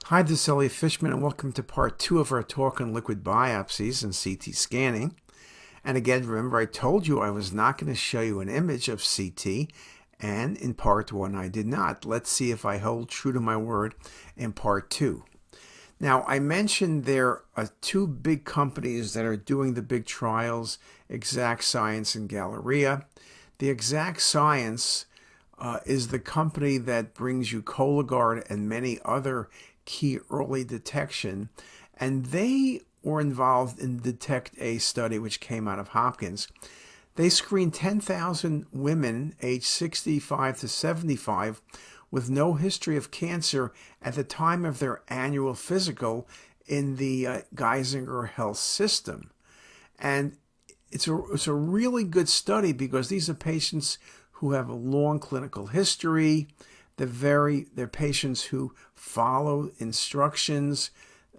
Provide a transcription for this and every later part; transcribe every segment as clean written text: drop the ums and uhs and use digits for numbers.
Hi, this is Elliot Fishman, and welcome to part 2 of our talk on liquid biopsies and CT scanning. And again, remember I told you I was not going to show you an image of CT, and in part 1 I did not. Let's see if I hold true to my word in part 2. Now, I mentioned there are two big companies that are doing the big trials, Exact Science and Galleria. The Exact Science is the company that brings you Cologuard and many other key early detection, and they were involved in the DETECT-A study, which came out of Hopkins. They screened 10,000 women aged 65 to 75 with no history of cancer at the time of their annual physical in the Geisinger Health System. And it's a really good study because these are patients who have a long clinical history. They're patients who follow instructions.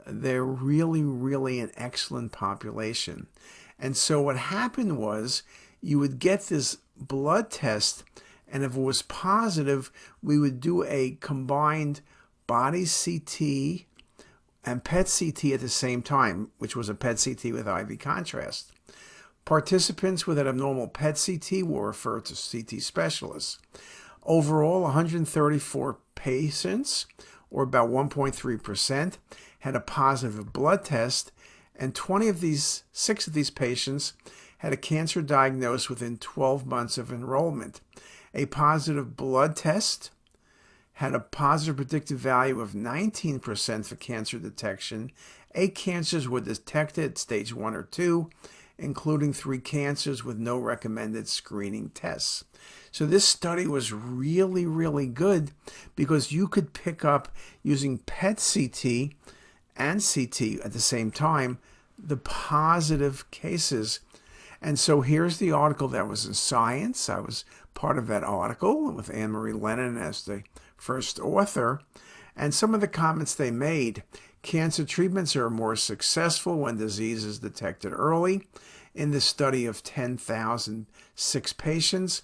They're really an excellent population. And so what happened was you would get this blood test, and if it was positive, we would do a combined body CT and PET CT at the same time, which was a PET CT with IV contrast. Participants with an abnormal PET CT were referred to CT specialists. Overall, 134 patients, or about 1.3%, had a positive blood test, and 6 of these patients had a cancer diagnosed within 12 months of enrollment. A positive blood test had a positive predictive value of 19% for cancer detection. 8 cancers were detected at stage 1 or 2, including 3 cancers with no recommended screening tests. So this study was really good because you could pick up, using PET CT and CT at the same time, the positive cases. And so here's the article that was in Science. I was part of that article with Anne-Marie Lennon as the first author. And some of the comments they made: cancer treatments are more successful when disease is detected early. In the study of 10,006 patients,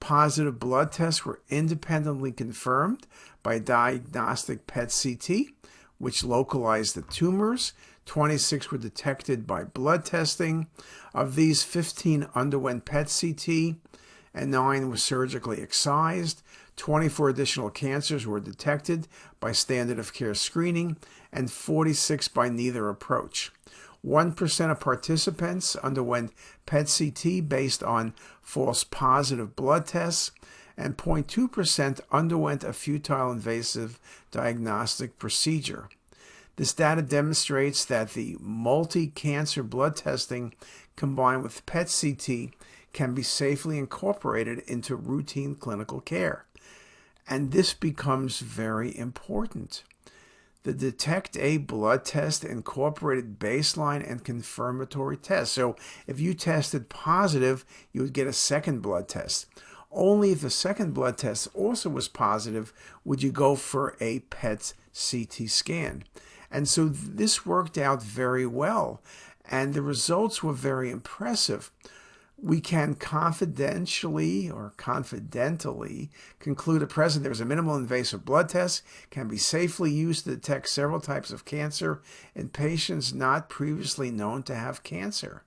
positive blood tests were independently confirmed by diagnostic PET CT, which localized the tumors. 26 were detected by blood testing. Of these, 15 underwent PET CT and 9 were surgically excised. 24 additional cancers were detected by standard of care screening and 46 by neither approach. 1% of participants underwent PET CT based on false positive blood tests, and 0.2% underwent a futile invasive diagnostic procedure. This data demonstrates that the multi-cancer blood testing combined with PET CT can be safely incorporated into routine clinical care. And this becomes very important. The DETECT-A blood test incorporated baseline and confirmatory tests. So if you tested positive, you would get a second blood test. Only if the second blood test also was positive would you go for a PET CT scan. And so this worked out very well, and the results were very impressive. We can confidently conclude at present there is a minimal invasive blood test can be safely used to detect several types of cancer in patients not previously known to have cancer,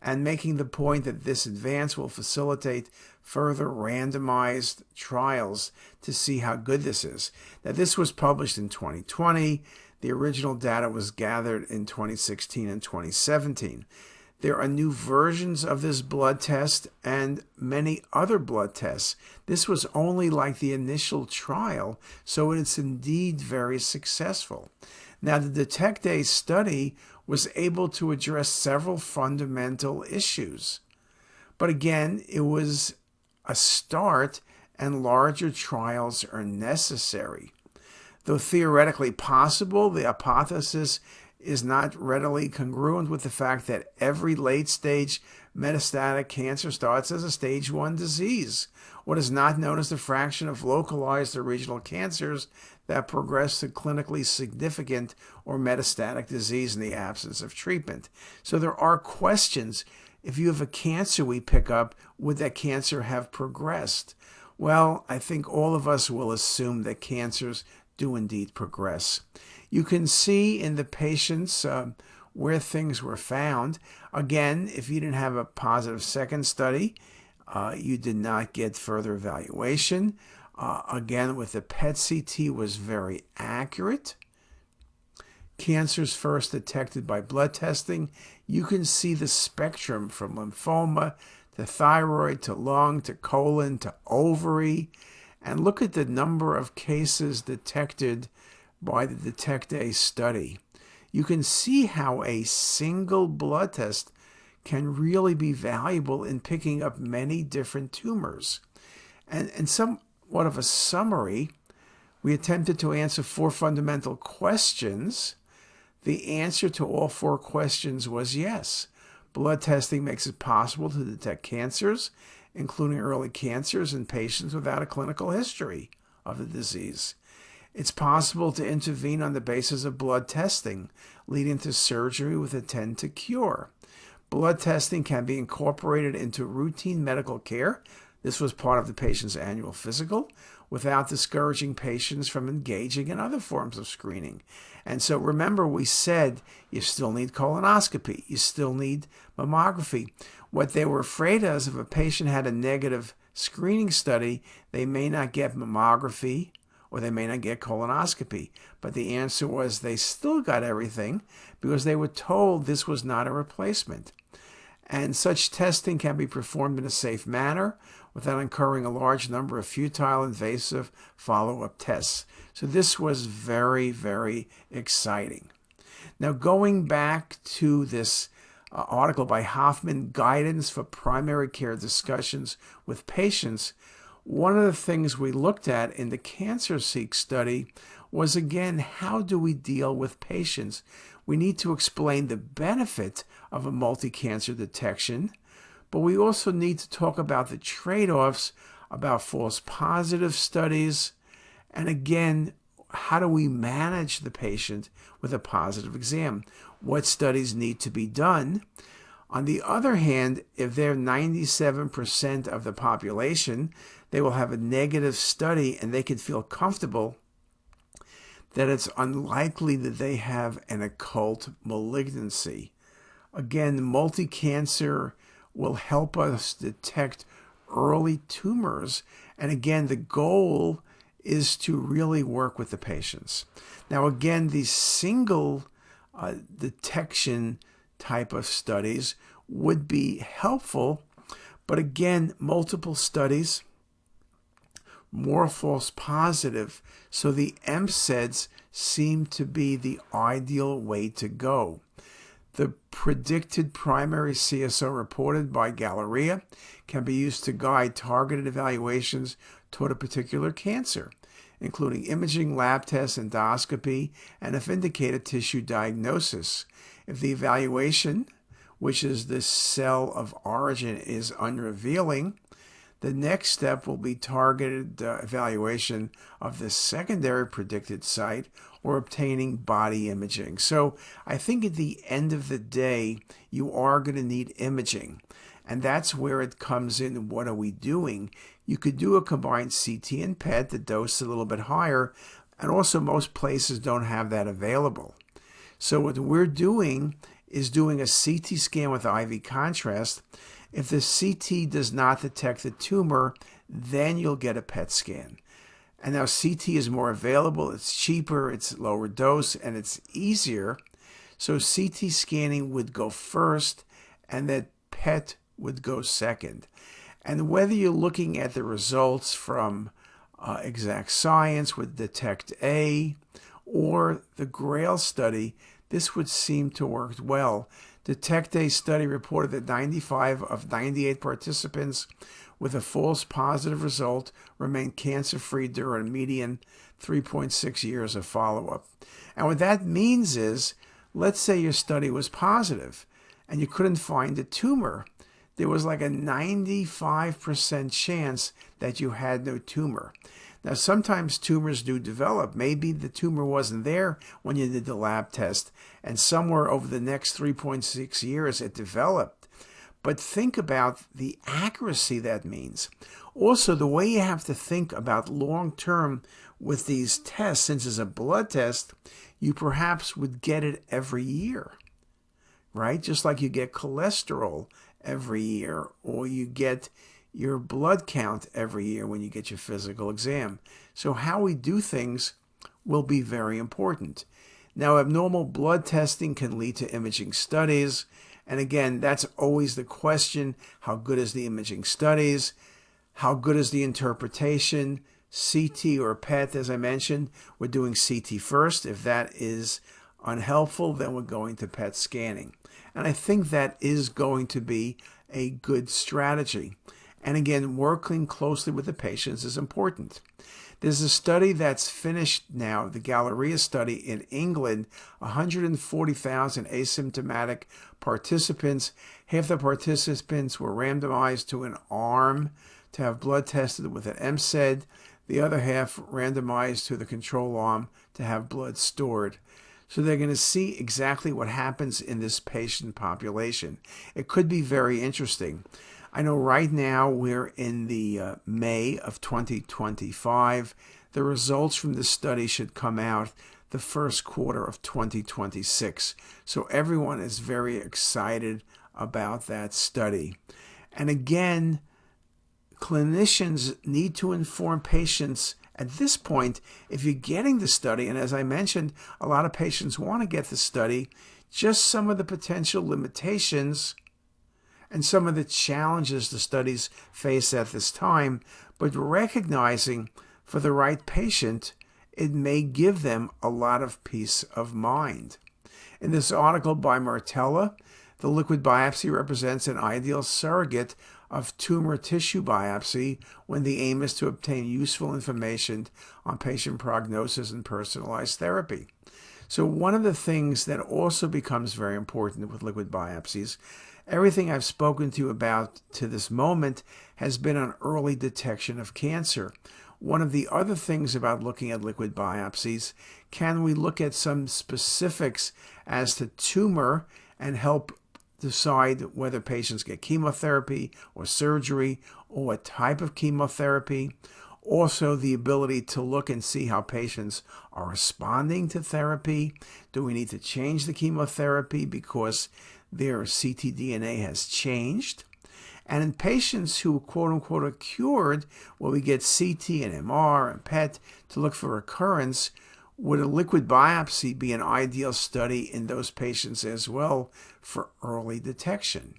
and making the point that this advance will facilitate further randomized trials to see how good this is. Now, this was published in 2020. The original data was gathered in 2016 and 2017. There are new versions of this blood test and many other blood tests. This was only like the initial trial, so it's indeed very successful. Now, the DETECT-A study was able to address several fundamental issues. But again, it was a start, and larger trials are necessary. Though theoretically possible, the hypothesis is not readily congruent with the fact that every late-stage metastatic cancer starts as a stage 1 disease. What is not known is the fraction of localized or regional cancers that progress to clinically significant or metastatic disease in the absence of treatment. So there are questions. If you have a cancer we pick up, would that cancer have progressed? Well, I think all of us will assume that cancers do indeed progress. You can see in the patients where things were found. Again, if you didn't have a positive second study, you did not get further evaluation. Again, with the PET CT was very accurate. Cancers first detected by blood testing. You can see the spectrum from lymphoma to thyroid to lung to colon to ovary. And look at the number of cases detected by the DETECT-A study. You can see how a single blood test can really be valuable in picking up many different tumors. And somewhat of a summary, we attempted to answer 4 fundamental questions. The answer to all 4 questions was yes. Blood testing makes it possible to detect cancers, including early cancers in patients without a clinical history of the disease. It's possible to intervene on the basis of blood testing, leading to surgery with intent to cure. Blood testing can be incorporated into routine medical care. This was part of the patient's annual physical, without discouraging patients from engaging in other forms of screening. And so remember, we said you still need colonoscopy, you still need mammography. What they were afraid of is if a patient had a negative screening study, they may not get mammography or they may not get colonoscopy. But the answer was they still got everything because they were told this was not a replacement. And such testing can be performed in a safe manner without incurring a large number of futile, invasive follow-up tests. So this was very, very exciting. Now, going back to this article by Hoffman, Guidance for Primary Care Discussions with Patients, one of the things we looked at in the CancerSeek study was, again, how do we deal with patients? We need to explain the benefit of a multi-cancer detection, but we also need to talk about the trade-offs about false positive studies, and again, how do we manage the patient with a positive exam? What studies need to be done? On the other hand, if they're 97% of the population, they will have a negative study and they can feel comfortable that it's unlikely that they have an occult malignancy. Again, multi-cancer will help us detect early tumors. And again, the goal is to really work with the patients. Now, again, these single detection type of studies would be helpful, but again, multiple studies, more false positive. So the MCEDs seem to be the ideal way to go. The predicted primary CSO reported by Galleria can be used to guide targeted evaluations toward a particular cancer, including imaging, lab tests, endoscopy, and if indicated, tissue diagnosis. If the evaluation, which is the cell of origin, is unrevealing, the next step will be targeted evaluation of the secondary predicted site or obtaining body imaging. So I think at the end of the day, you are going to need imaging. And that's where it comes in. What are we doing? You could do a combined CT and PET, the dose a little bit higher, and also most places don't have that available. So what we're doing is doing a CT scan with IV contrast. If the CT does not detect the tumor, then you'll get a PET scan. And now CT is more available, it's cheaper, it's lower dose, and it's easier. So CT scanning would go first, and then PET would go second. And whether you're looking at the results from Exact Science with DETECT-A or the GRAIL study, this would seem to work well. DETECT-A study reported that 95 of 98 participants with a false positive result remained cancer-free during a median 3.6 years of follow-up. And what that means is, let's say your study was positive and you couldn't find a tumor. There was like a 95% chance that you had no tumor. Now, sometimes tumors do develop. Maybe the tumor wasn't there when you did the lab test, and somewhere over the next 3.6 years it developed. but think about the accuracy that means. Also, the way you have to think about long-term with these tests, since it's a blood test, you perhaps would get it every year, right? Just like you get cholesterol every year, or you get your blood count every year when you get your physical exam. So how we do things will be very important. Now, abnormal blood testing can lead to imaging studies. And again, that's always the question. How good is the imaging studies? How good is the interpretation? CT or PET, as I mentioned, we're doing CT first. If that is unhelpful, then we're going to PET scanning. And I think that is going to be a good strategy. And again, working closely with the patients is important. There's a study that's finished now, the Galleria study in England, 140,000 asymptomatic participants. Half the participants were randomized to an arm to have blood tested with an MSED. The other half randomized to the control arm to have blood stored. So they're going to see exactly what happens in this patient population. It could be very interesting. I know right now we're in the May of 2025. The results from this study should come out the first quarter of 2026. So everyone is very excited about that study. And again, clinicians need to inform patients at this point, if you're getting the study, and as I mentioned, a lot of patients want to get the study, just some of the potential limitations and some of the challenges the studies face at this time, but recognizing for the right patient, it may give them a lot of peace of mind. In this article by Martella, the liquid biopsy represents an ideal surrogate of tumor tissue biopsy when the aim is to obtain useful information on patient prognosis and personalized therapy. So one of the things that also becomes very important with liquid biopsies, everything I've spoken to you about to this moment has been on early detection of cancer. One of the other things about looking at liquid biopsies, can we look at some specifics as to tumor and help decide whether patients get chemotherapy or surgery or what type of chemotherapy. Also, the ability to look and see how patients are responding to therapy. Do we need to change the chemotherapy because their ctDNA has changed? And in patients who, quote unquote, are cured, where we get CT and MR and PET to look for recurrence, would a liquid biopsy be an ideal study in those patients as well for early detection?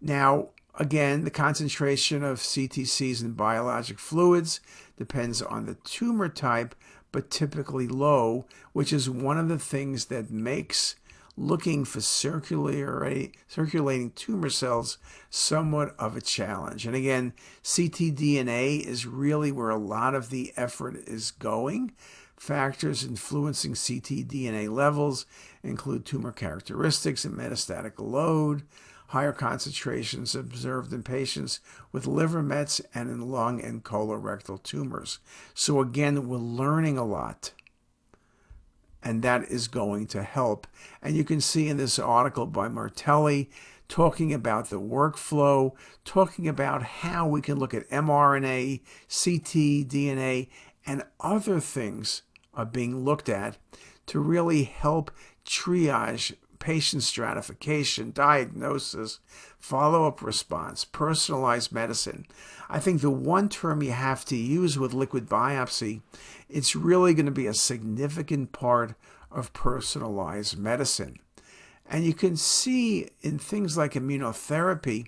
Now, again, the concentration of CTCs in biologic fluids depends on the tumor type, but typically low, which is one of the things that makes looking for circulating tumor cells somewhat of a challenge. And again, ctDNA is really where a lot of the effort is going. Factors influencing ctDNA levels include tumor characteristics and metastatic load, higher concentrations observed in patients with liver mets and in lung and colorectal tumors. So again, we're learning a lot, and that is going to help. And you can see in this article by Martelli talking about the workflow, talking about how we can look at mRNA, ctDNA, and other things are being looked at to really help triage patient stratification, diagnosis, follow-up response, personalized medicine. I think the one term you have to use with liquid biopsy, it's really going to be a significant part of personalized medicine. And you can see in things like immunotherapy,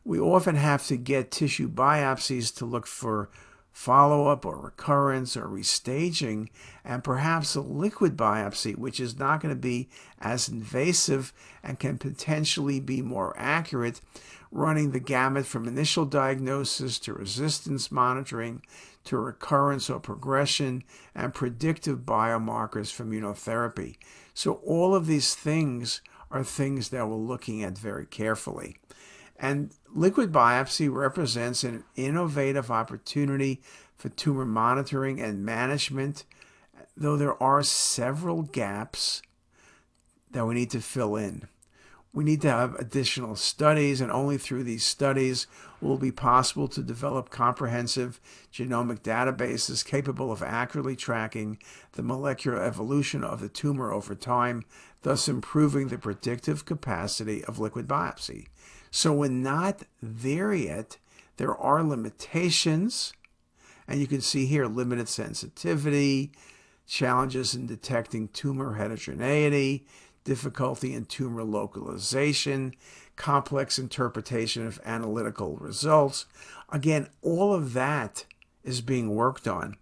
we often have to get tissue biopsies to look for follow-up or recurrence or restaging, and perhaps a liquid biopsy, which is not going to be as invasive and can potentially be more accurate, running the gamut from initial diagnosis to resistance monitoring to recurrence or progression and predictive biomarkers for immunotherapy. So all of these things are things that we're looking at very carefully. And liquid biopsy represents an innovative opportunity for tumor monitoring and management, though there are several gaps that we need to fill in. We need to have additional studies, and only through these studies will it be possible to develop comprehensive genomic databases capable of accurately tracking the molecular evolution of the tumor over time, thus improving the predictive capacity of liquid biopsy. So we're not there yet. There are limitations, and you can see here limited sensitivity, challenges in detecting tumor heterogeneity, difficulty in tumor localization, complex interpretation of analytical results. Again, all of that is being worked on.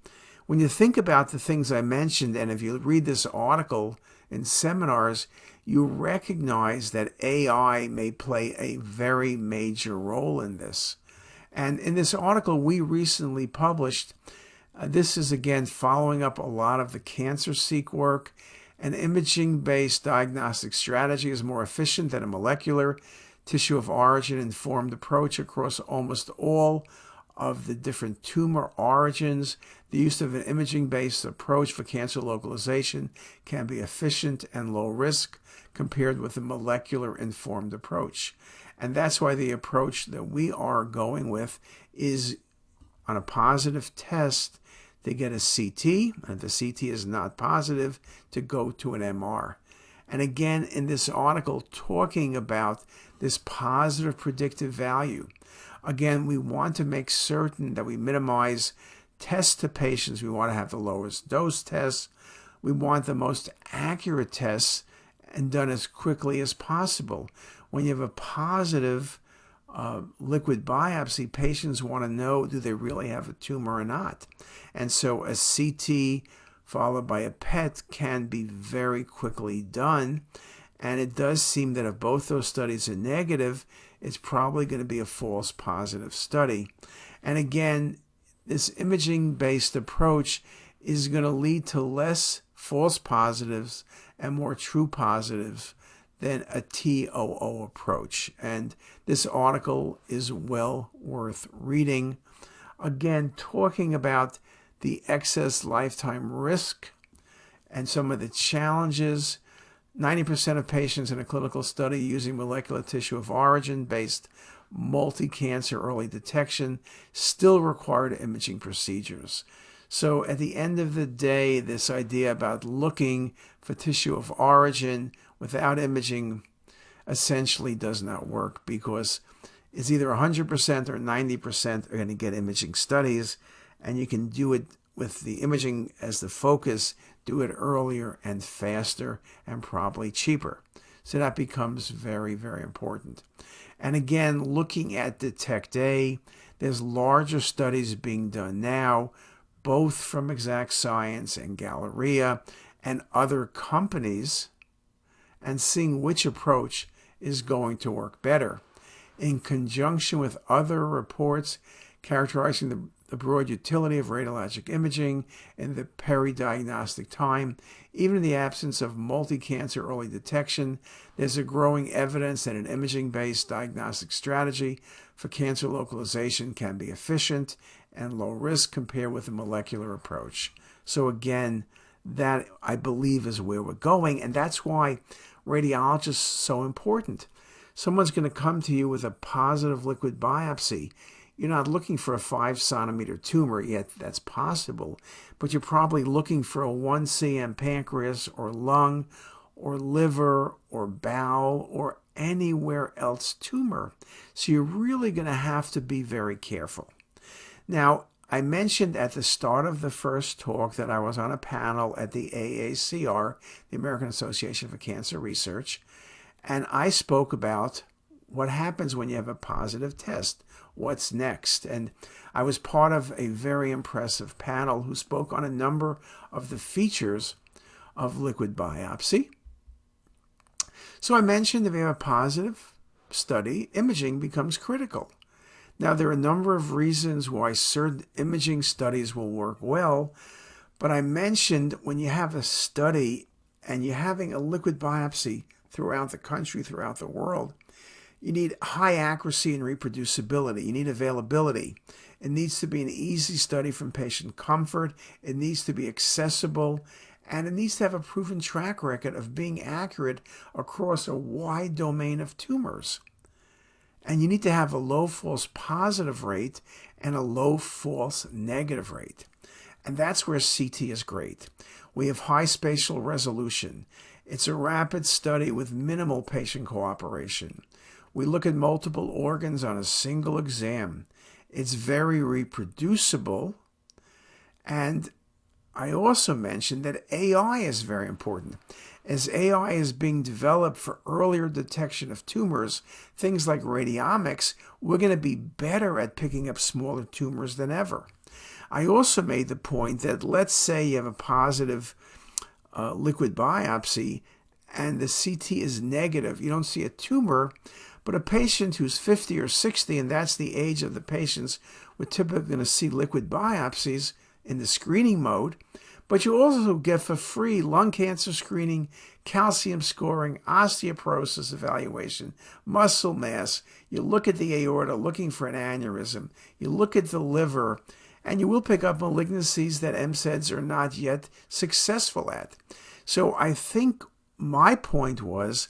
When you think about the things I mentioned, and if you read this article in seminars, you recognize that AI may play a very major role in this. And in this article we recently published, this is again following up a lot of the CancerSeq work. An imaging-based diagnostic strategy is more efficient than a molecular tissue of origin informed approach across almost all of the different tumor origins. The use of an imaging-based approach for cancer localization can be efficient and low risk compared with a molecular-informed approach. And that's why the approach that we are going with is on a positive test to get a CT, and if the CT is not positive, to go to an MR. And again, in this article, talking about this positive predictive value. Again, we want to make certain that we minimize tests to patients. We want to have the lowest dose tests. We want the most accurate tests and done as quickly as possible. When you have a positive liquid biopsy, patients want to know, do they really have a tumor or not? And so a CT followed by a PET can be very quickly done. And it does seem that if both those studies are negative, it's probably going to be a false positive study. And again, this imaging-based approach is going to lead to less false positives and more true positives than a TOO approach. And this article is well worth reading. Again, talking about the excess lifetime risk and some of the challenges. 90% of patients in a clinical study using molecular tissue of origin-based multi-cancer early detection still required imaging procedures. So at the end of the day, this idea about looking for tissue of origin without imaging essentially does not work, because it's either 100% or 90% are going to get imaging studies, and you can do it with the imaging as the focus, do it earlier and faster and probably cheaper. So that becomes very, very important. And again, looking at Detect A, there's larger studies being done now, both from Exact Science and Galleria and other companies, and seeing which approach is going to work better. In conjunction with other reports characterizing the broad utility of radiologic imaging in the peri-diagnostic time, even in the absence of multi-cancer early detection, there's a growing evidence that an imaging-based diagnostic strategy for cancer localization can be efficient and low risk compared with a molecular approach. So again, that I believe is where we're going, and that's why radiologists are so important. Someone's going to come to you with a positive liquid biopsy. You're not looking for a 5-centimeter tumor yet, that's possible, but you're probably looking for a 1 cm pancreas or lung or liver or bowel or anywhere else tumor. So you're really going to have to be very careful. Now, I mentioned at the start of the first talk that I was on a panel at the AACR, the American Association for Cancer Research, and I spoke about what happens when you have a positive test. What's next? And I was part of a very impressive panel who spoke on a number of the features of liquid biopsy. So I mentioned if you have a positive study, imaging becomes critical. Now, there are a number of reasons why certain imaging studies will work well, but I mentioned when you have a study and you're having a liquid biopsy throughout the country, throughout the world, you need high accuracy and reproducibility. You need availability. It needs to be an easy study from patient comfort. It needs to be accessible, and it needs to have a proven track record of being accurate across a wide domain of tumors. And you need to have a low false positive rate and a low false negative rate. And that's where CT is great. We have high spatial resolution. It's a rapid study with minimal patient cooperation. We look at multiple organs on a single exam. It's very reproducible. And I also mentioned that AI is very important. As AI is being developed for earlier detection of tumors, things like radiomics, we're going to be better at picking up smaller tumors than ever. I also made the point that let's say you have a positive liquid biopsy and the CT is negative. You don't see a tumor, but a patient who's 50 or 60, and that's the age of the patients, we're typically going to see liquid biopsies in the screening mode. But you also get for free lung cancer screening, calcium scoring, osteoporosis evaluation, muscle mass. You look at the aorta looking for an aneurysm. You look at the liver, and you will pick up malignancies that MSEDs are not yet successful at. So I think my point was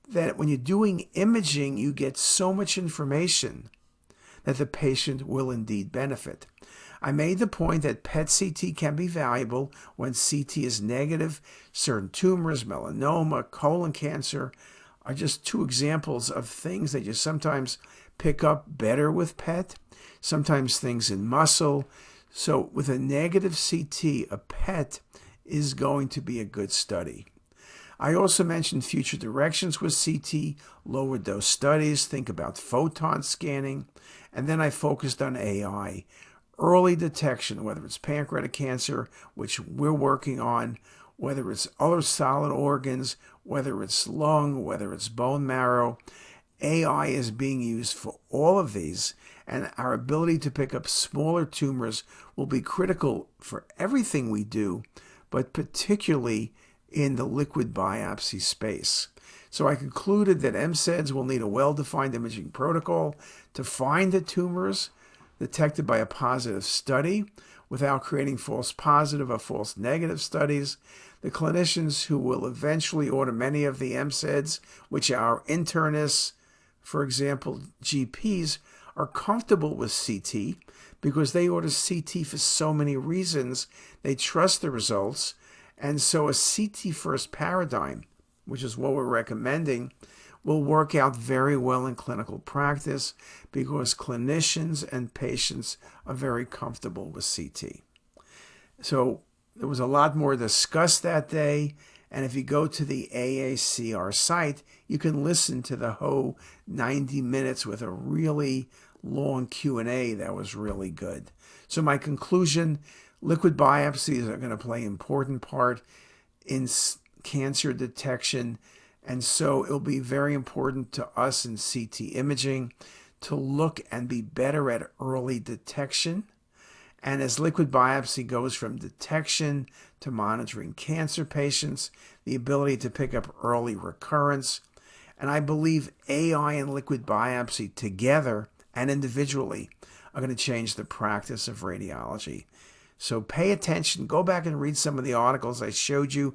that when you're doing imaging, you get so much information that the patient will indeed benefit. I made the point that PET-CT can be valuable when CT is negative. Certain tumors, melanoma, colon cancer are just two examples of things that you sometimes pick up better with PET, sometimes things in muscle. So with a negative CT, a PET is going to be a good study. I also mentioned future directions with CT, lower dose studies, think about photon scanning, and then I focused on AI. Early detection, whether it's pancreatic cancer, which we're working on, whether it's other solid organs, whether it's lung, whether it's bone marrow. AI is being used for all of these, and our ability to pick up smaller tumors will be critical for everything we do, but particularly in the liquid biopsy space. So I concluded that MSEDs will need a well-defined imaging protocol to find the tumors detected by a positive study without creating false positive or false negative studies. The clinicians who will eventually order many of the MSEDs, which are internists, for example, GPs, are comfortable with CT because they order CT for so many reasons. They trust the results. And so a CT first paradigm, which is what we're recommending, will work out very well in clinical practice because clinicians and patients are very comfortable with CT. So there was a lot more discussed that day, and if you go to the AACR site, you can listen to the whole 90 minutes with a really long Q&A that was really good. So my conclusion, liquid biopsies are going to play an important part in cancer detection. And so it'll be very important to us in CT imaging to look and be better at early detection. And as liquid biopsy goes from detection to monitoring cancer patients, the ability to pick up early recurrence. And I believe AI and liquid biopsy together and individually are going to change the practice of radiology. So pay attention, go back and read some of the articles I showed you,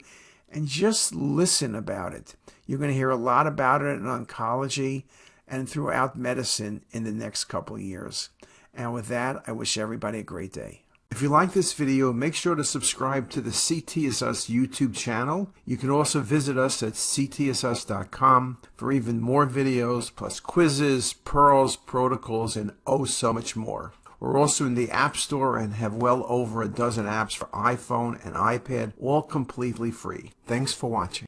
and just listen about it. You're going to hear a lot about it in oncology and throughout medicine in the next couple of years. And with that, I wish everybody a great day. If you like this video, make sure to subscribe to the CTisus YouTube channel. You can also visit us at ctisus.com for even more videos, plus quizzes, pearls, protocols, and oh so much more. We're also in the App Store and have well over a dozen apps for iPhone and iPad, all completely free. Thanks for watching.